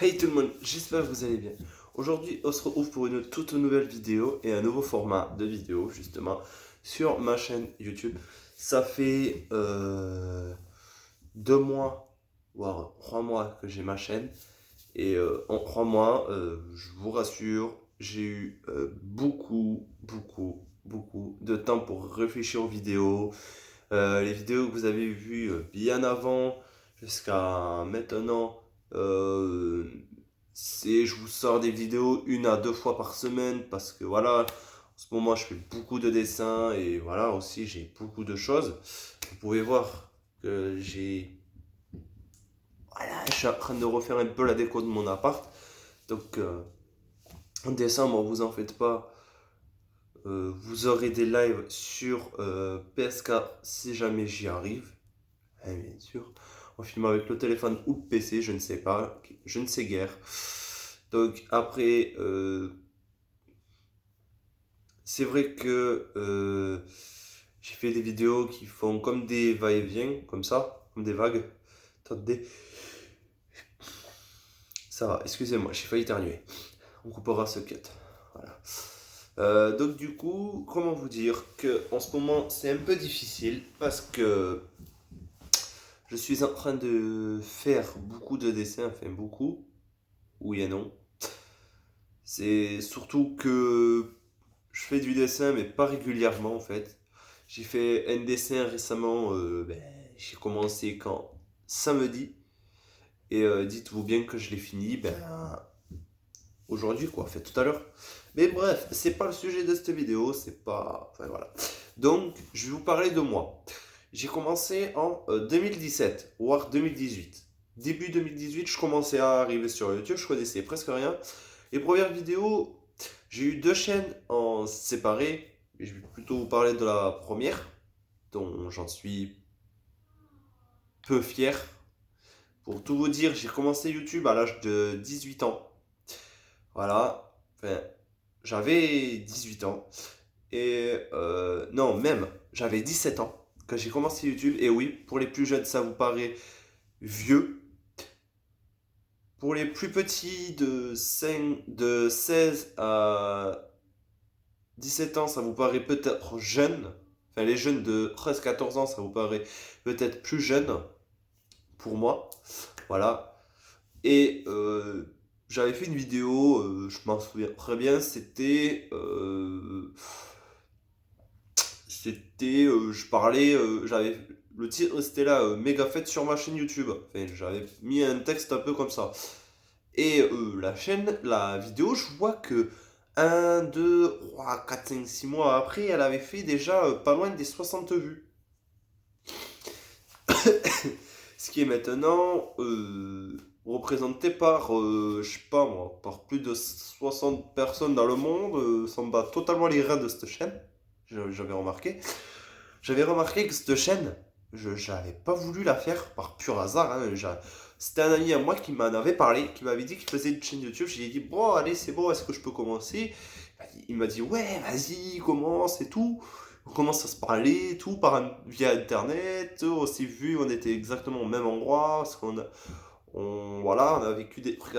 Hey tout le monde, j'espère que vous allez bien. Aujourd'hui, on se retrouve pour une toute nouvelle vidéo et un nouveau format de vidéo justement sur ma chaîne YouTube. Ça fait 2 mois, voire 3 mois que j'ai ma chaîne et en 3 mois, je vous rassure, j'ai eu beaucoup de temps pour réfléchir aux vidéos. Les vidéos que vous avez vues bien avant jusqu'à maintenant. Euh, je vous sors des vidéos 1 à 2 fois par semaine parce que voilà, en ce moment je fais beaucoup de dessins et voilà aussi j'ai beaucoup de choses. Vous pouvez voir que je suis en train de refaire un peu la déco de mon appart. Donc en décembre, vous en faites pas, vous aurez des lives sur PS4 si jamais j'y arrive. Bien sûr. On filme avec le téléphone ou le PC, je ne sais pas, je ne sais guère. Donc après, c'est vrai que j'ai fait des vidéos qui font comme des va-et-vient, comme ça, comme des vagues. Attendez, ça va, excusez-moi, j'ai failli éternuer. On coupera ce cut. Voilà. Donc du coup, comment vous dire que en ce moment c'est un peu difficile parce que je suis en train de faire beaucoup de dessins, enfin beaucoup, oui et non. C'est surtout que je fais du dessin, mais pas régulièrement en fait. J'ai fait un dessin récemment, j'ai commencé quand samedi, et dites-vous bien que je l'ai fini aujourd'hui, quoi, en fait tout à l'heure. Mais bref, c'est pas le sujet de cette vidéo, c'est pas. Enfin voilà. Donc, je vais vous parler de moi. J'ai commencé en 2017, voire 2018. Début 2018, je commençais à arriver sur YouTube, je connaissais presque rien. Les premières vidéos, j'ai eu 2 chaînes en séparé. Je vais plutôt vous parler de la première, dont j'en suis peu fier. Pour tout vous dire, j'ai commencé YouTube à l'âge de 18 ans. Voilà. Enfin, j'avais 18 ans. Et non, même, j'avais 17 ans quand j'ai commencé YouTube. Et oui, pour les plus jeunes, ça vous paraît vieux. Pour les plus petits de 16 à 17 ans, ça vous paraît peut-être jeune. Enfin, les jeunes de 13-14 ans, ça vous paraît peut-être plus jeune pour moi. Voilà. Et j'avais fait une vidéo, je m'en souviens très bien, je parlais, le titre c'était là, méga fête sur ma chaîne YouTube. Enfin, j'avais mis un texte un peu comme ça. Et la vidéo, je vois que 1, 2, 3, 4, 5, 6 mois après, elle avait fait déjà pas loin des 60 vues. Ce qui est maintenant représenté par, je sais pas moi, par plus de 60 personnes dans le monde. Ça me bat totalement les reins de cette chaîne. J'avais remarqué. J'avais remarqué que cette chaîne, je n'avais pas voulu la faire par pur hasard, hein. C'était un ami à moi qui m'en avait parlé, qui m'avait dit qu'il faisait une chaîne YouTube. J'ai dit, bon, allez, c'est bon, est-ce que je peux commencer? Il m'a dit, ouais, vas-y, commence et tout. On commence à se parler, et tout, via internet. On s'est vu, on était exactement au même endroit. Parce voilà, on a vécu des trucs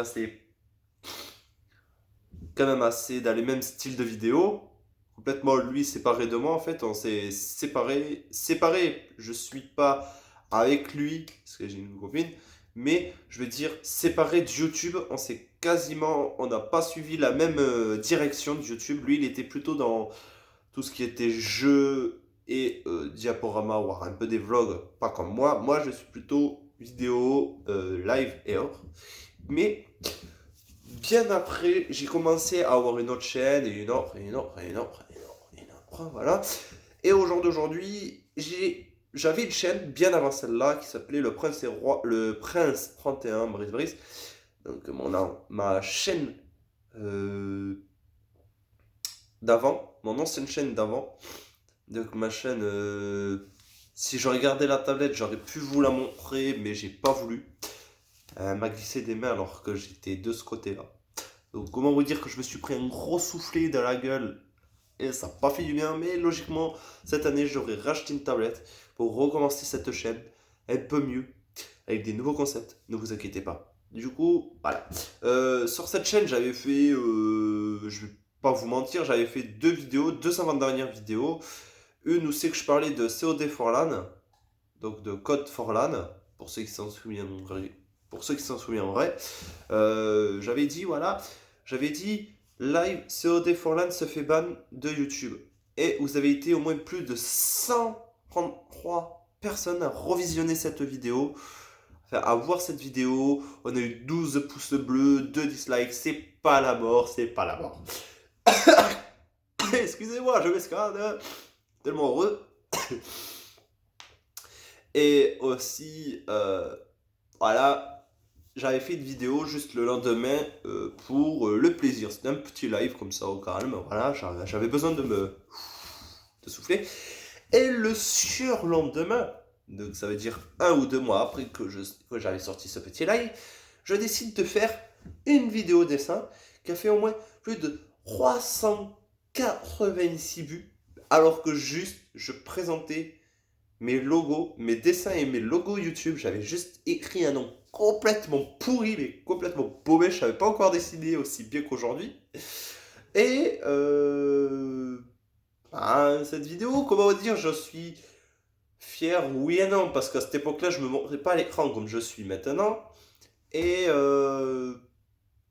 quand même assez dans les mêmes styles de vidéos. Complètement lui séparé de moi en fait, on s'est séparé, je suis pas avec lui parce que j'ai une copine, mais je veux dire séparé de YouTube, on n'a pas suivi la même direction de YouTube. Lui il était plutôt dans tout ce qui était jeux et diaporama, voire un peu des vlogs, pas comme moi je suis plutôt vidéo, live et autres. Mais bien après, j'ai commencé à avoir une autre chaîne, et une autre, et une autre, et une autre, et une autre, et une autre, voilà. Et au jour d'aujourd'hui, j'avais une chaîne bien avant celle-là qui s'appelait Le Prince 31 Brice Brice. Donc ma chaîne euh, d'avant, mon ancienne chaîne d'avant. Donc ma chaîne, si je regardais la tablette, j'aurais pu vous la montrer, mais j'ai pas voulu. Elle m'a glissé des mains alors que j'étais de ce côté-là. Donc comment vous dire que je me suis pris un gros soufflet dans la gueule et ça n'a pas fait du bien, mais logiquement, cette année, j'aurais racheté une tablette pour recommencer cette chaîne un peu mieux, avec des nouveaux concepts, ne vous inquiétez pas. Du coup, voilà. Sur cette chaîne, j'avais fait, je vais pas vous mentir, j'avais fait deux vidéos, deux avant-dernières vidéos. Une où c'est que je parlais de COD for LAN, donc de code for LAN, pour ceux qui s'en souviendraient. Pour ceux qui s'en souviendraient, j'avais dit, voilà, j'avais dit, live COD for LAN se fait ban de YouTube. Et vous avez été au moins plus de 133 personnes à revisionner cette vidéo, enfin, à voir cette vidéo. On a eu 12 pouces bleus, 2 dislikes, c'est pas la mort, c'est pas la mort. Excusez-moi, je m'escalade, tellement heureux. Et aussi, voilà, j'avais fait une vidéo juste le lendemain pour le plaisir. C'était un petit live comme ça au calme. Voilà, j'avais besoin de souffler. Et le surlendemain, donc ça veut dire 1 ou 2 mois après que j'avais sorti ce petit live, je décide de faire une vidéo dessin qui a fait au moins plus de 386 vues, alors que juste je présentais mes logos, mes dessins et mes logos YouTube. J'avais juste écrit un nom complètement pourri, mais complètement paumé. Je savais pas encore dessiner aussi bien qu'aujourd'hui. Et cette vidéo, comment dire, je suis fier, oui et non, parce qu'à cette époque-là, je me montrais pas à l'écran comme je suis maintenant. Et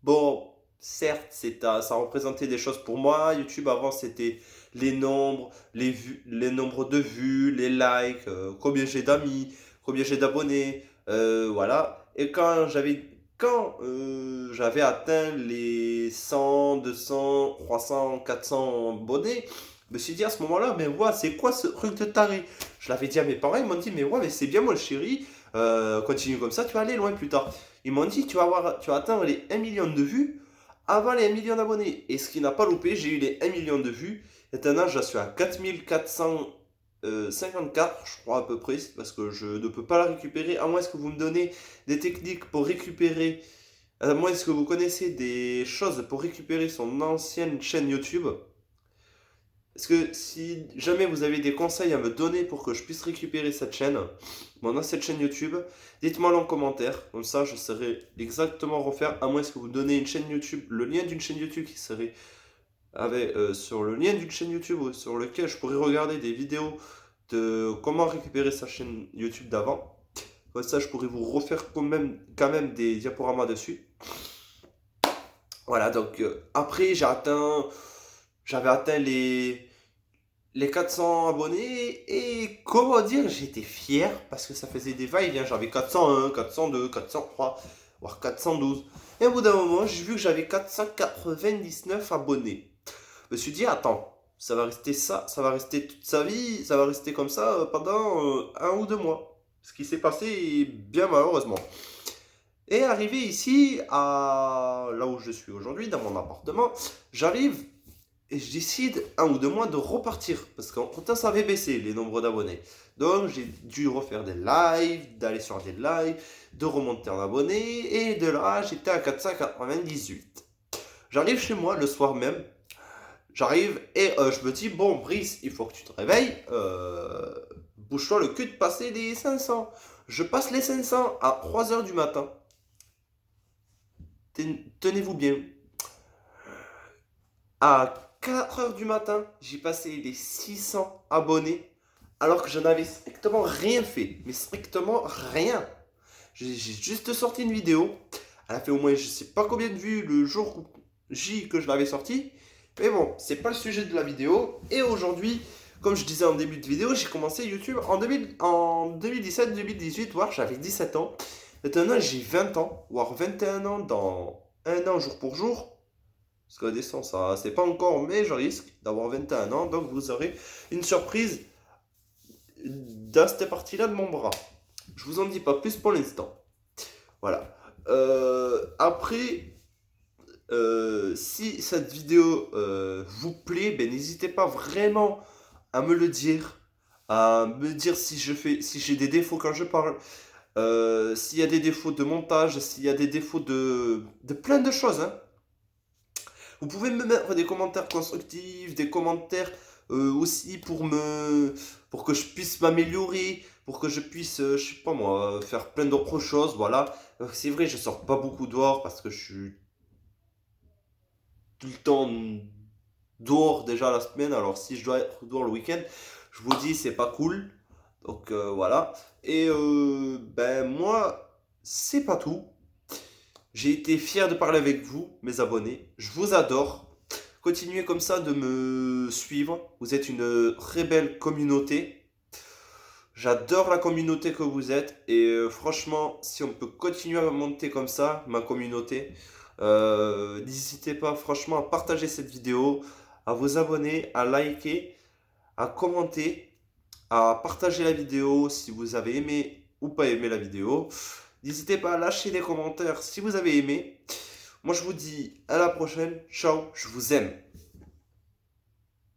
bon, certes, ça représentait des choses pour moi. YouTube avant, c'était les nombres, les vues, les nombres de vues, les likes, combien j'ai d'amis, combien j'ai d'abonnés, voilà. Et quand j'avais atteint les 100, 200, 300, 400 abonnés, je me suis dit à ce moment-là, mais ouais, c'est quoi ce truc de taré? Je l'avais dit à mes parents, ils m'ont dit, mais ouais, mais c'est bien mon chéri, continue comme ça, tu vas aller loin plus tard. Ils m'ont dit, tu vas atteindre les 1 million de vues avant les 1 million d'abonnés. Et ce qui n'a pas loupé, j'ai eu les 1 million de vues. Et maintenant, je suis à 4454, je crois à peu près, parce que je ne peux pas la récupérer, à moins que vous me donnez des techniques pour récupérer, à moins que vous connaissez des choses pour récupérer son ancienne chaîne YouTube. Est-ce que si jamais vous avez des conseils à me donner pour que je puisse récupérer cette chaîne, mon ancienne chaîne YouTube, dites-moi en commentaire. Comme ça, je saurai exactement refaire. À moins que vous me donnez une chaîne YouTube, le lien d'une chaîne YouTube qui serait sur le lien d'une chaîne YouTube sur lequel je pourrais regarder des vidéos de comment récupérer sa chaîne YouTube d'avant. Comme ça, je pourrais vous refaire quand même des diaporamas dessus. Voilà, donc après, j'avais atteint les 400 abonnés et comment dire, j'étais fier parce que ça faisait des va-et-vient. J'avais 401, 402, 403, voire 412. Et au bout d'un moment, j'ai vu que j'avais 499 abonnés. Je me suis dit, attends, ça va rester toute sa vie, ça va rester comme ça pendant 1 ou 2 mois. Ce qui s'est passé bien malheureusement. Et arrivé ici, à là où je suis aujourd'hui, dans mon appartement, j'arrive et je décide 1 ou 2 mois de repartir. Parce qu'en temps, ça avait baissé les nombres d'abonnés. Donc j'ai dû refaire des lives, d'aller sur des lives, de remonter en abonnés. Et de là, j'étais à 498. J'arrive chez moi le soir même. J'arrive et je me dis, bon Brice, il faut que tu te réveilles. Bouge-toi le cul de passer les 500. Je passe les 500 à 3h du matin. Tenez-vous bien. À 4h du matin, j'ai passé les 600 abonnés alors que je n'avais strictement rien fait. Mais strictement rien. J'ai juste sorti une vidéo. Elle a fait au moins je sais pas combien de vues le jour J que je l'avais sortie. Mais bon, c'est pas le sujet de la vidéo. Et aujourd'hui, comme je disais en début de vidéo, j'ai commencé YouTube en 2017-2018, voire j'avais 17 ans. Maintenant, j'ai 20 ans, voire 21 ans dans un an jour pour jour. Parce que la descente, ça, c'est pas encore, mais je risque d'avoir 21 ans. Donc vous aurez une surprise dans cette partie-là de mon bras. Je vous en dis pas plus pour l'instant. Voilà. Après, si cette vidéo vous plaît, ben, n'hésitez pas vraiment à me le dire. À me dire si j'ai des défauts quand je parle. S'il y a des défauts de montage, s'il y a des défauts de plein de choses, hein. Vous pouvez me mettre des commentaires constructifs, des commentaires aussi pour que je puisse m'améliorer, pour que je puisse, je sais pas moi, faire plein d'autres choses, voilà. C'est vrai, je sors pas beaucoup dehors parce que je suis tout le temps dehors déjà la semaine. Alors si je dois être dehors le week-end, je vous dis, c'est pas cool. Donc voilà. Et ben moi, c'est pas tout. J'ai été fier de parler avec vous, mes abonnés. Je vous adore. Continuez comme ça de me suivre. Vous êtes une très belle communauté. J'adore la communauté que vous êtes. Et franchement, si on peut continuer à monter comme ça, ma communauté, n'hésitez pas franchement à partager cette vidéo, à vous abonner, à liker, à commenter, à partager la vidéo si vous avez aimé ou pas aimé la vidéo. N'hésitez pas à lâcher des commentaires si vous avez aimé. Moi, je vous dis à la prochaine. Ciao, je vous aime.